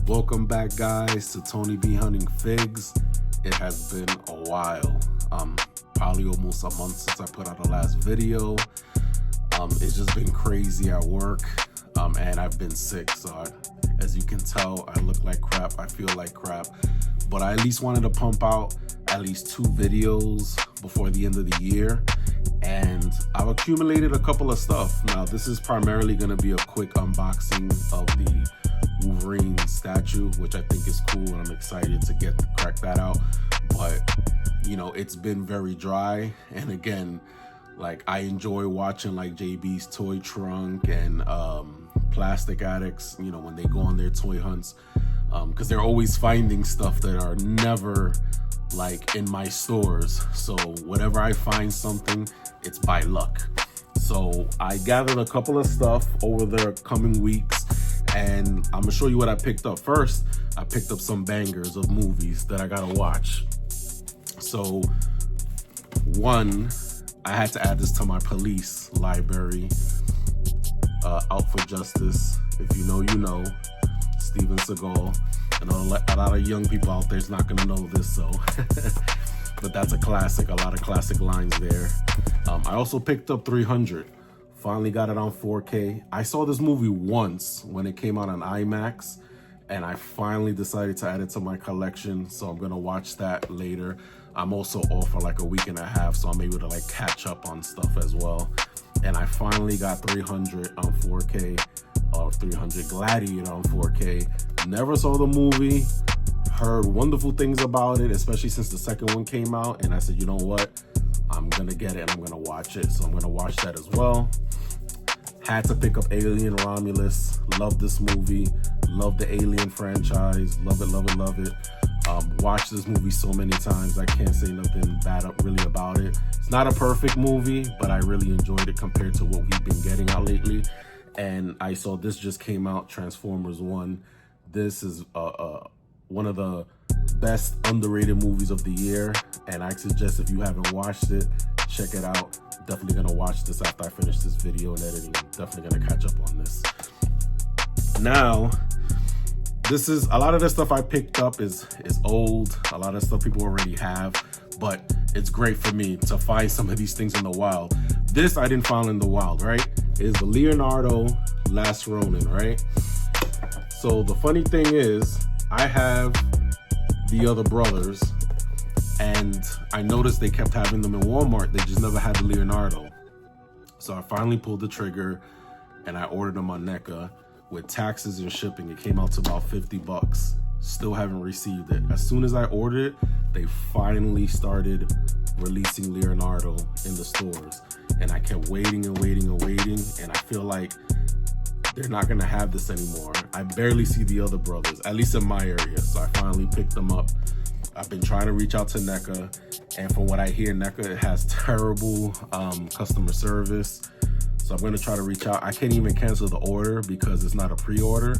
Welcome back, guys, to Tony B Hunting Figs. It has been a while, probably almost a month since I put out the last video. It's just been crazy at work, and I've been sick, so as you can tell, I look like crap, I feel like crap, but I at least wanted to pump out at least 2 videos before the end of the year, and I've accumulated a couple of stuff. Now, this is primarily going to be a quick unboxing of the Wolverine statue, which I think is cool, and I'm excited to crack that out. But you know, it's been very dry, and again, like, I enjoy watching like JB's Toy Trunk and Plastic Addicts, you know, when they go on their toy hunts, because they're always finding stuff that are never like in my stores. So whenever I find something, it's by luck. So I gathered a couple of stuff over the coming weeks, and I'm gonna show you what I picked up. First, I picked up some bangers of movies that I gotta watch. So one, I had to add this to my police library. Out for Justice. If you know, you know. Steven Seagal. And a lot of young people out there is not gonna know this, so but that's a classic. A lot of classic lines there. I also picked up 300. Finally got it on 4K. I saw this movie once when it came out on IMAX, and I finally decided to add it to my collection, so I'm gonna watch that later. I'm also off for like a week and a half, so I'm able to like catch up on stuff as well. And I finally got 300 on 4K, or 300 Gladiator on 4K. Never saw the movie, heard wonderful things about it, especially since the second one came out, and I said, you know what? I'm gonna get it and I'm gonna watch it, so I'm gonna watch that as well. Had to pick up Alien Romulus. Love this movie. Love the Alien franchise. Love it, love it, love it. Watched this movie so many times, I can't say nothing bad really about it. It's not a perfect movie, but I really enjoyed it compared to what we've been getting out lately. And I saw this just came out, Transformers 1. This is one of the best underrated movies of the year, and I suggest if you haven't watched it, check it out. Definitely gonna watch this after I finish this video and editing. Definitely gonna catch up on this. Now, this is a lot of the stuff I picked up is old. A lot of stuff people already have, but it's great for me to find some of these things in the wild. This I didn't find in the wild, right? Is the Leonardo Last Ronin, right? So the funny thing is, I have the other brothers, and I noticed they kept having them in Walmart. They just never had the Leonardo. So I finally pulled the trigger and I ordered them on NECA. With taxes and shipping, it came out to about 50 bucks. Still haven't received it. As soon as I ordered it, they finally started releasing Leonardo in the stores. And I kept waiting and waiting and waiting, and I feel like they're not gonna have this anymore. I barely see the other brothers, at least in my area. So I finally picked them up. I've been trying to reach out to NECA, and from what I hear, NECA has terrible customer service. So I'm gonna try to reach out. I can't even cancel the order because it's not a pre-order.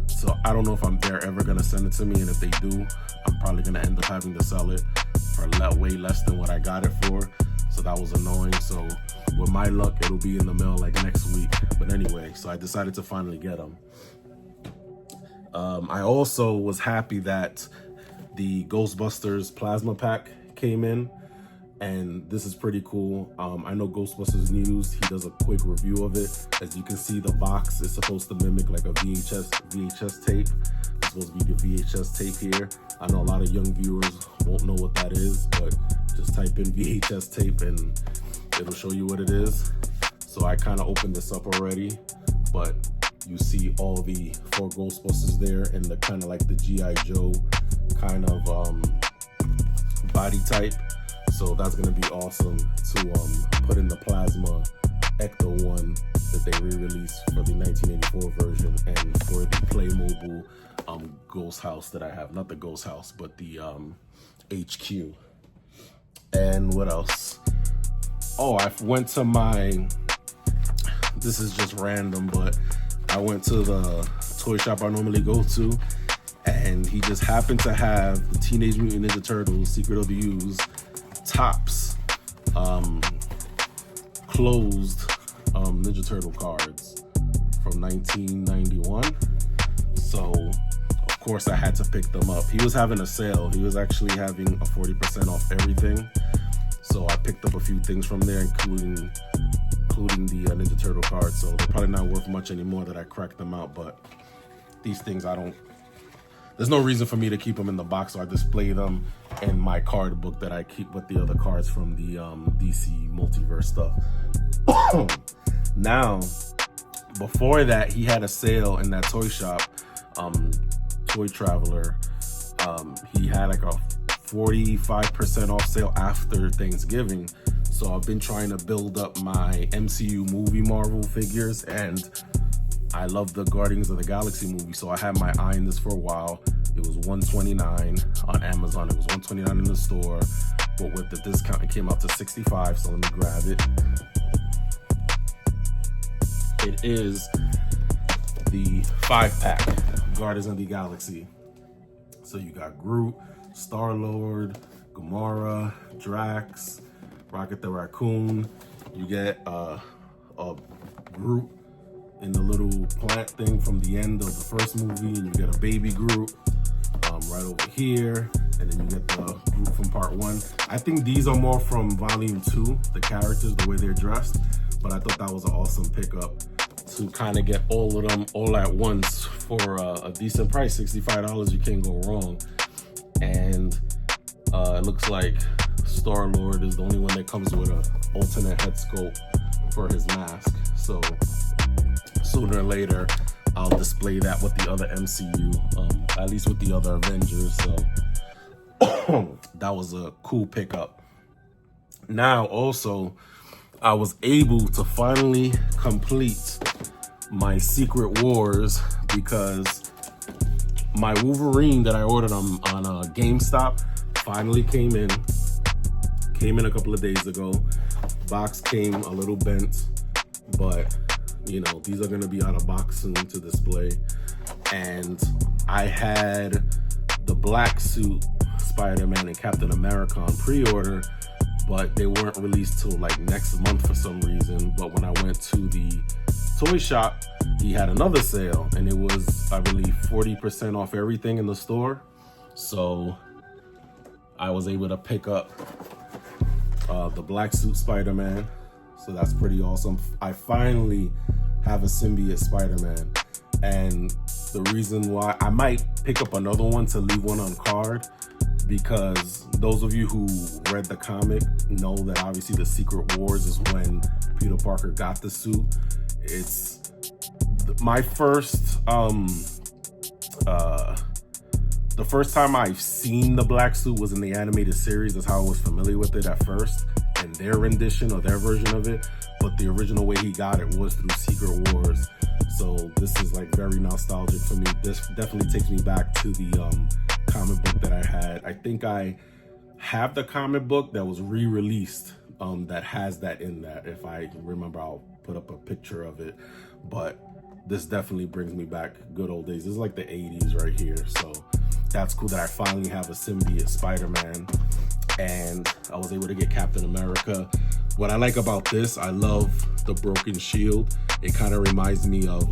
So I don't know if they're ever gonna send it to me, and if they do, I'm probably gonna end up having to sell it for way less than what I got it for. So that was annoying. So with my luck, it'll be in the mail like next week. But anyway, so I decided to finally get them. I also was happy that the Ghostbusters plasma pack came in, and this is pretty cool. I know Ghostbusters News, he does a quick review of it. As you can see, the box is supposed to mimic like a VHS tape. It's supposed to be the VHS tape here. I know a lot of young viewers won't know what that is, but just type in VHS tape and it'll show you what it is. So I kind of opened this up already, but you see all the 4 Ghostbusters there, and the kind of like the G.I. Joe kind of body type. So that's gonna be awesome to put in the plasma Ecto one that they re-released for the 1984 version, and for the Playmobil Ghost House that I have. Not the Ghost House, but the HQ. And what else? Oh, I went to this is just random, but I went to the toy shop I normally go to, and he just happened to have the Teenage Mutant Ninja Turtles Secret of the Ooze Tops closed Ninja Turtle cards from 1991. So of course I had to pick them up. He was having a sale. He was actually having a 40% off everything. So I picked up a few things from there, including the Ninja Turtle cards. So they're probably not worth much anymore that I cracked them out, but these things there's no reason for me to keep them in the box, so I display them in my card book that I keep with the other cards from the DC multiverse stuff. Now, before that, he had a sale in that toy shop, Toy Traveler. He had like a 45% off sale after Thanksgiving. So I've been trying to build up my MCU movie Marvel figures, and I love the Guardians of the Galaxy movie, so I had my eye on this for a while. It was $129 on Amazon. It was $129 in the store, but with the discount, it came out to $65. So let me grab it. It is the 5-pack Guardians of the Galaxy. So you got Groot, Star-Lord, Gamora, Drax, Rocket the Raccoon. You get a Groot in the little plant thing from the end of the first movie, and you get a baby Groot right over here, and then you get the Groot from part 1. I think these are more from volume 2, the characters, the way they're dressed, but I thought that was an awesome pickup to kind of get all of them all at once for a decent price. $65, you can't go wrong. And it looks like Star-Lord is the only one that comes with an alternate head sculpt for his mask, so sooner or later I'll display that with the other MCU, at least with the other Avengers. So that was a cool pickup. Now also, I was able to finally complete my Secret Wars because my Wolverine that I ordered on GameStop finally came in a couple of days ago. Box came a little bent, but you know, these are gonna be out of box soon to display. And I had the black suit Spider-Man and Captain America on pre-order, but they weren't released till like next month for some reason. But when I went to the toy shop, he had another sale, and it was, I believe, 40% off everything in the store. So I was able to pick up the black suit Spider-Man. So that's pretty awesome. I finally have a symbiote Spider-Man. And the reason why I might pick up another one to leave one on card, because those of you who read the comic know that obviously the Secret Wars is when Peter Parker got the suit. It's my first, the first time I've seen the black suit was in the animated series. That's how I was familiar with it at first, and their rendition or their version of it. But the original way he got it was through Secret Wars. So this is like very nostalgic for me. This definitely takes me back to the comic book that I had. I think I have the comic book that was re-released that has that in that. If I remember, I'll put up a picture of it. But this definitely brings me back good old days. This is like the 80s right here. So that's cool that I finally have a symbiote Spider-Man, and I was able to get Captain America. What I like about this, I love the broken shield. It kind of reminds me of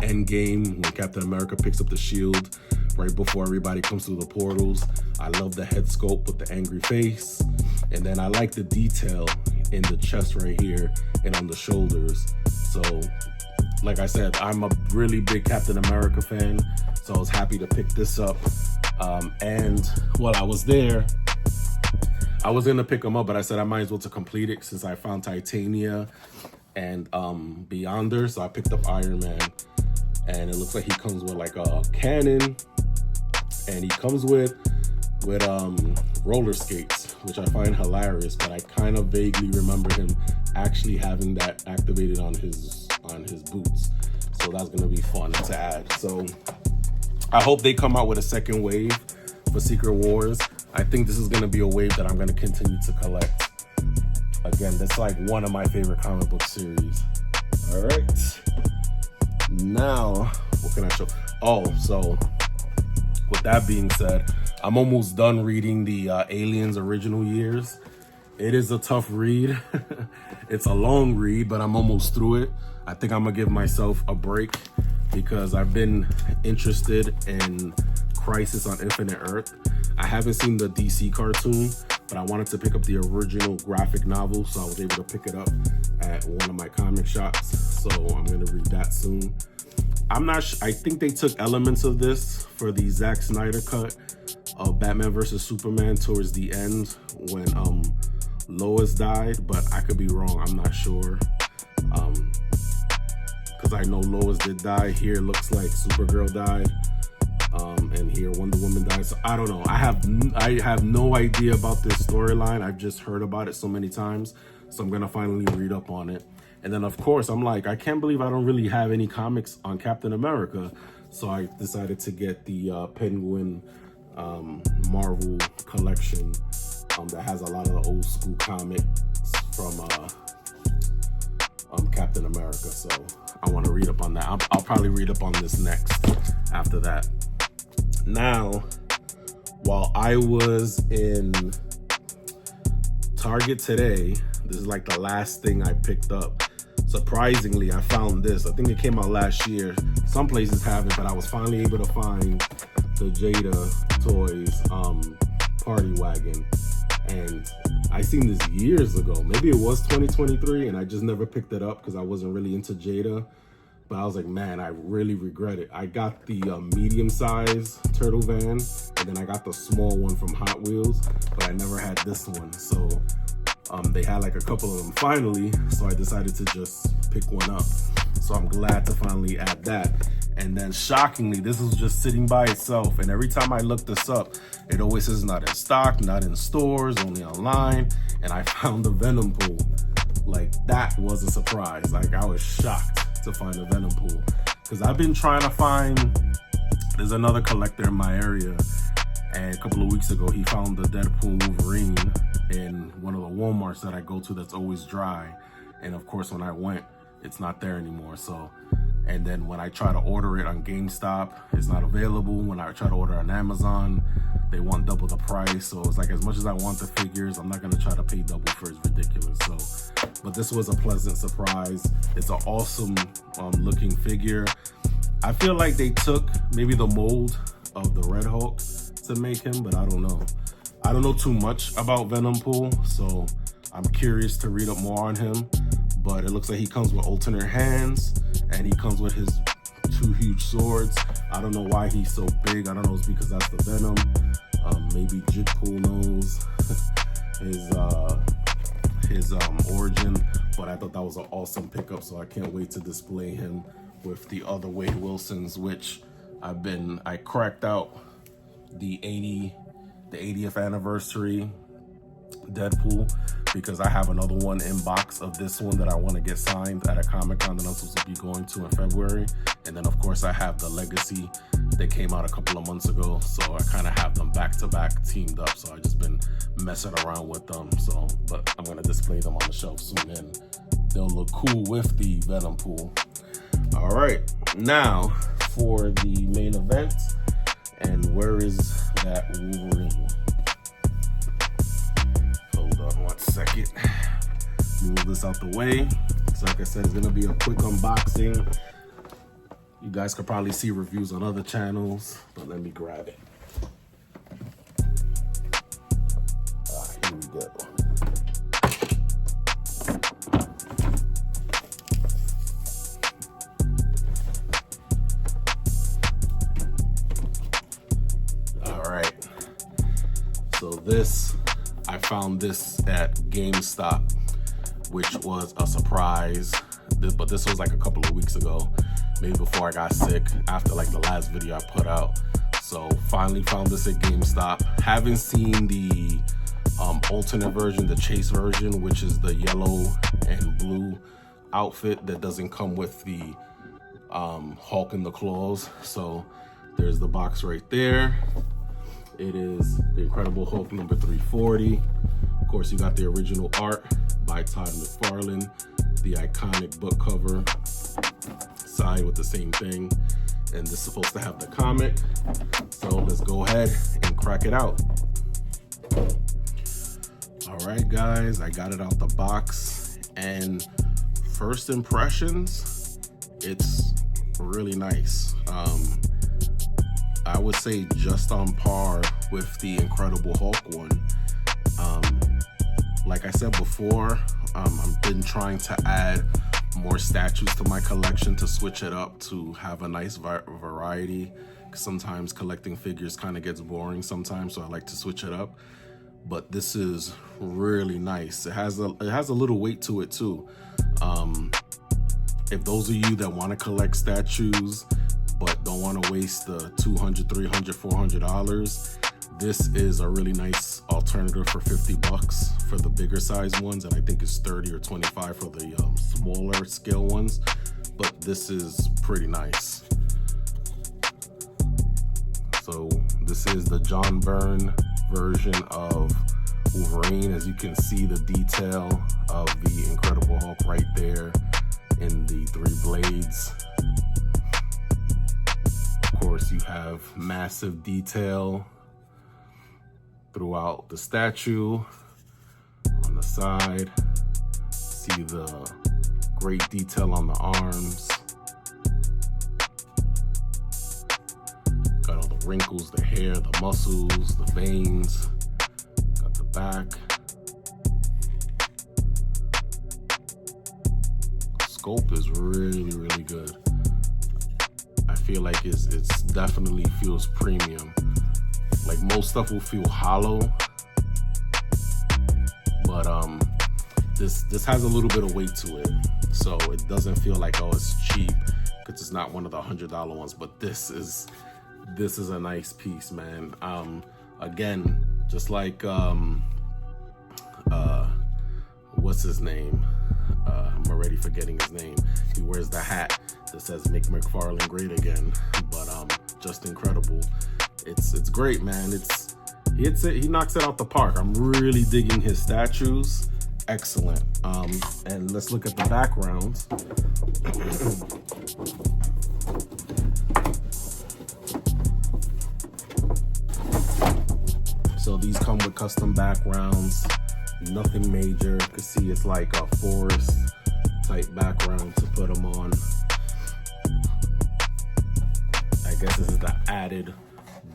Endgame, when Captain America picks up the shield right before everybody comes through the portals. I love the head sculpt with the angry face. And then I like the detail in the chest right here and on the shoulders. So like I said, I'm a really big Captain America fan, so I was happy to pick this up. And while I was there, I was gonna pick them up, but I said I might as well to complete it since I found Titania and Beyonder. So I picked up Iron Man, and it looks like he comes with like a cannon, and he comes with roller skates, which I find hilarious. But I kind of vaguely remember him actually having that activated on his boots. So that's gonna be fun to add. So I hope they come out with a second wave for Secret Wars. I think this is gonna be a wave that I'm gonna continue to collect. Again, that's like one of my favorite comic book series. All right. Now, what can I show? Oh, so with that being said, I'm almost done reading the Aliens Original Years. It is a tough read. It's a long read, but I'm almost through it. I think I'm gonna give myself a break because I've been interested in Crisis on Infinite Earth. I haven't seen the DC cartoon, but I wanted to pick up the original graphic novel, so I was able to pick it up at one of my comic shops. So I'm gonna read that soon. I'm not sure. I think they took elements of this for the Zack Snyder cut of Batman vs Superman towards the end when Lois died, but I could be wrong. I'm not sure. Because I know Lois did die. Here it looks like Supergirl died. And here Wonder Woman died. So I don't know. I have no idea about this storyline. I've just heard about it so many times. So I'm gonna finally read up on it. And then of course I'm like, I can't believe I don't really have any comics on Captain America. So I decided to get the Penguin Marvel collection that has a lot of the old school comics from Captain America. So I want to read up on that. I'll probably read up on this next after that. Now, while I was in Target today, this is like the last thing I picked up. Surprisingly, I found this. I think it came out last year. Some places have it, but I was finally able to find the Jada Toys Party Wagon. And I seen this years ago. Maybe it was 2023, and I just never picked it up because I wasn't really into Jada. But I was like, man, I really regret it. I got the medium-sized turtle van, and then I got the small one from Hot Wheels, but I never had this one. So they had like a couple of them finally, so I decided to just pick one up. So I'm glad to finally add that. And then shockingly, this was just sitting by itself. And every time I look this up, it always says not in stock, not in stores, only online. And I found the Venom pool. Like, that was a surprise. Like, I was shocked to find a Venom pool. Because I've been trying to find, there's another collector in my area. And a couple of weeks ago, he found the Deadpool Wolverine in one of the Walmarts that I go to that's always dry. And of course, when I went, it's not there anymore. So, and then when I try to order it on GameStop, it's not available. When I try to order on Amazon, they want double the price. So it's like, as much as I want the figures, I'm not gonna try to pay double for it. It's ridiculous. So, but this was a pleasant surprise. It's an awesome looking figure. I feel like they took maybe the mold of the Red Hulk to make him, but I don't know. I don't know too much about Venom Pool, so I'm curious to read up more on him. But it looks like he comes with alternate hands, and he comes with his 2 huge swords. I don't know why he's so big. I don't know if it's because that's the Venom. Maybe Jigpool knows his origin, but I thought that was an awesome pickup, so I can't wait to display him with the other Wade Wilsons, which I cracked out the 80th anniversary Deadpool, because I have another one in box of this one that I want to get signed at a Comic-Con that I'm supposed to be going to in February. And then of course I have the Legacy that came out a couple of months ago, so I kind of have them back to back teamed up. So I just been messing around with them. So, but I'm gonna display them on the shelf soon, and they'll look cool with the Venom Pool. All right, now for the main event. And where is that Wolverine? Hold on 1 second. Move this out the way. So like I said, it's gonna be a quick unboxing. You guys could probably see reviews on other channels, but let me grab it. Here we go. So this, I found this at GameStop, which was a surprise, but this was like a couple of weeks ago, maybe before I got sick, after like the last video I put out. So finally found this at GameStop. Haven't seen the alternate version, the Chase version, which is the yellow and blue outfit that doesn't come with the Hulk and the claws. So there's the box right there. It is the Incredible Hulk number 340. Of course, you got the original art by Todd McFarlane, the iconic book cover side with the same thing. And this is supposed to have the comic. So let's go ahead and crack it out. All right, guys, I got it out the box. And first impressions, it's really nice. I would say just on par with the Incredible Hulk one. Like I said before, I've been trying to add more statues to my collection to switch it up, to have a nice variety. Sometimes collecting figures kind of gets boring sometimes, so I like to switch it up. But this is really nice. It has a little weight to it too. If those of you that want to collect statues but don't want to waste the $200, $300, $400, this is a really nice alternative for $50 for the bigger size ones, and I think it's 30 or 25 for the smaller scale ones. But this is pretty nice. So this is the John Byrne version of Wolverine. As you can see, the detail of the Incredible Hulk right there in the 3 blades. Of course, you have massive detail throughout the statue. On the side, see the great detail on the arms. Got all the wrinkles, the hair, the muscles, the veins. Got the back. Sculpt is really, really good. I feel like it's definitely feels premium. Like most stuff will feel hollow, but this has a little bit of weight to it, so it doesn't feel like, oh, it's cheap, because it's not one of the $100 ones. But this is a nice piece, man. Again, just like what's his name? I'm already forgetting his name. He wears the hat that says "Make McFarlane Great Again," but just incredible. It's great, man. He knocks it out the park. I'm really digging his statues. Excellent. And let's look at the background. So these come with custom backgrounds. Nothing major. You can see it's like a forest type background to put them on. I guess this is the added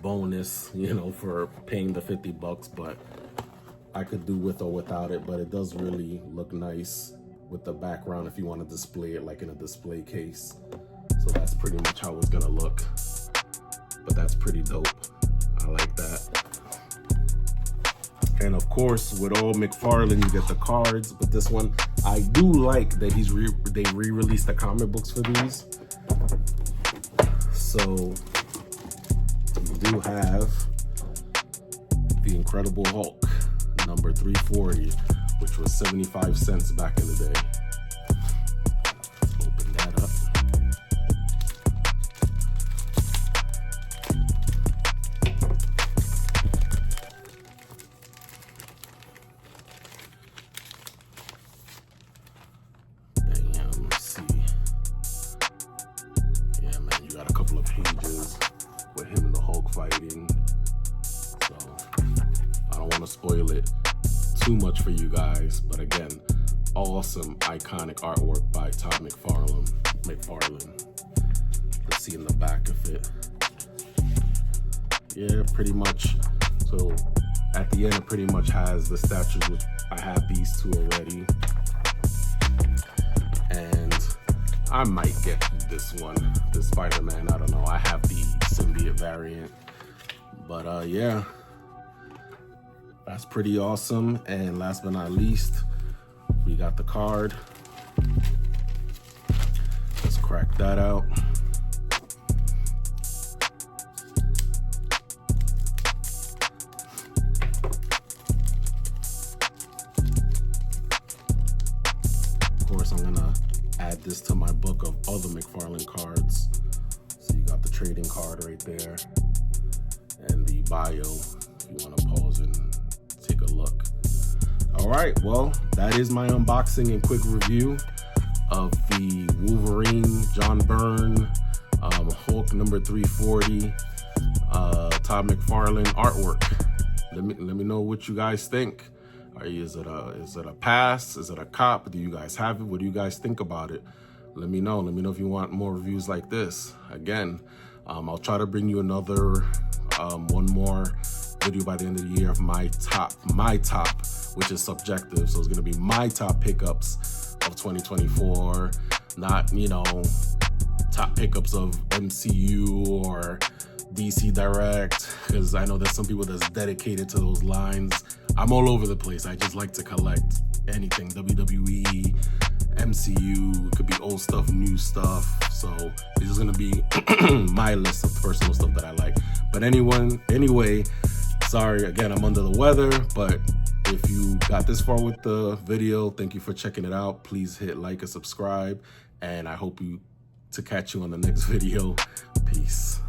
bonus, for paying the $50, but I could do with or without it. But it does really look nice with the background if you want to display it like in a display case. So that's pretty much how it's gonna look, but that's pretty dope. I like that. And of course, with all McFarlane, you get the cards, but this one, I do like that they re-released the comic books for these. So you do have the Incredible Hulk, number 340, which was 75 cents back in the day. Let's open that up. Got a couple of pages with him and the Hulk fighting, so I don't want to spoil it too much for you guys, but again, awesome iconic artwork by Todd McFarlane. Let's see in the back of it. Yeah, pretty much. So at the end, it pretty much has the statues, which I have these two already, and I might get this one, the Spider-Man. I don't know. I have the symbiote variant. But yeah, that's pretty awesome. And last but not least, we got the card. Let's crack that out. Of course, I'm gonna add this to my book of other McFarlane cards. So you got the trading card right there and the bio if you want to pause and take a look. All right, well, that is my unboxing and quick review of the Wolverine John Byrne Hulk number 340 Todd McFarlane artwork. Let me know what you guys think. Is it a pass? Is it a cop? Do you guys have it? What do you guys think about it? let me know. Let me know if you want more reviews like this. Again, I'll try to bring you another one more video by the end of the year of my top, which is subjective. So it's gonna be my top pickups of 2024, not, you know, top pickups of MCU or DC Direct, because I know there's some people that's dedicated to those lines. I'm all over the place. I just like to collect anything, WWE, MCU, it could be old stuff, new stuff. So this is gonna be my list of personal stuff that I like. But anyway, sorry, again, I'm under the weather, but if you got this far with the video, thank you for checking it out. Please hit like and subscribe, and I hope to catch you on the next video. Peace.